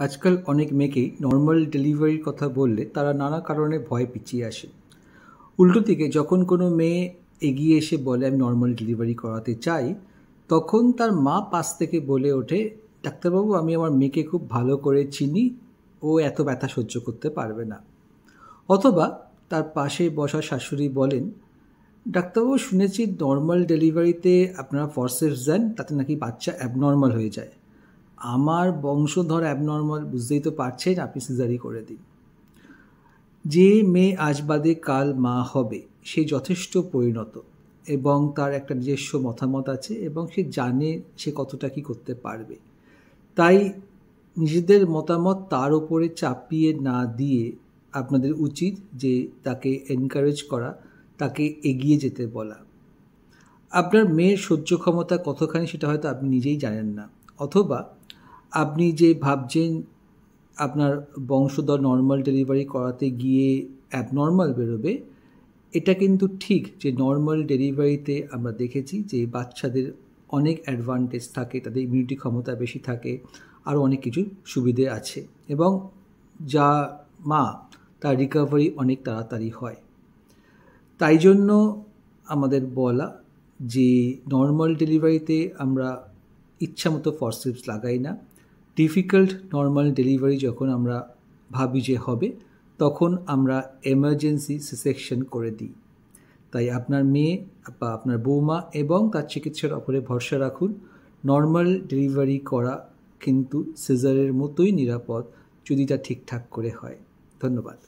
আজকাল অনেক মেয়েকেই নর্মাল ডেলিভারির কথা বললে তারা নানা কারণে ভয় পিছিয়ে আসে। উল্টো দিকে যখন কোনো মেয়ে এগিয়ে এসে বলে আমি নর্মাল ডেলিভারি করাতে চাই, তখন তার মা পাশ থেকে বলে ওঠে, ডাক্তারবাবু আমি আমার মেয়েকে খুব ভালো করে চিনি, ও এত ব্যথা সহ্য করতে পারবে না। অথবা তার পাশে বসা শাশুড়ি বলেন, ডাক্তারবাবু শুনেছি নর্মাল ডেলিভারিতে আপনারা ফরসেপস দেন, তাতে নাকি বাচ্চা অ্যাবনর্মাল হয়ে যায়। আমার বংশধর অ্যাবনর্মাল, বুঝতেই তো পারছেন, আপনি সিজারি করে দিন। যে মেয়ে আজ বাদে কাল মা হবে সে যথেষ্ট পরিণত এবং তার একটা নিজস্ব মতামত আছে এবং সে জানে সে কতটা কী করতে পারবে। তাই নিজেদের মতামত তার উপরে চাপিয়ে না দিয়ে আপনাদের উচিত যে তাকে এনকারেজ করা, তাকে এগিয়ে যেতে বলা। আপনার মেয়ের সহ্য ক্ষমতা কতখানি সেটা হয়তো আপনি নিজেই জানেন না, অথবা আপনি যে ভাবছেন আপনার বংশধর নর্মাল ডেলিভারি করাতে গিয়ে অ্যাবনর্মাল বেরোবে, এটা কিন্তু ঠিক যে নর্মাল ডেলিভারিতে আমরা দেখেছি যে বাচ্চাদের অনেক অ্যাডভান্টেজ থাকে, তাদের ইমিউনিটি ক্ষমতা বেশি থাকে, আরও অনেক কিছু সুবিধে আছে এবং যা মা তার রিকভারি অনেক তাড়াতাড়ি হয়। তাই জন্য আমাদের বলা যে নর্মাল ডেলিভারিতে আমরা ইচ্ছামতো ফরসেপস লাগাই না। ডিফিকাল্ট নর্মাল ডেলিভারি যখন আমরা ভাবি যে হবে, তখন আমরা এমার্জেন্সি সিসেকশন করে দিই। তাই আপনার মেয়ে বা আপনার বৌমা এবং তার চিকিৎসার ওপরে ভরসা রাখুন। নর্মাল ডেলিভারি করা কিন্তু সিজারের মতোই নিরাপদ, যদি তা ঠিকঠাক করে হয়। ধন্যবাদ।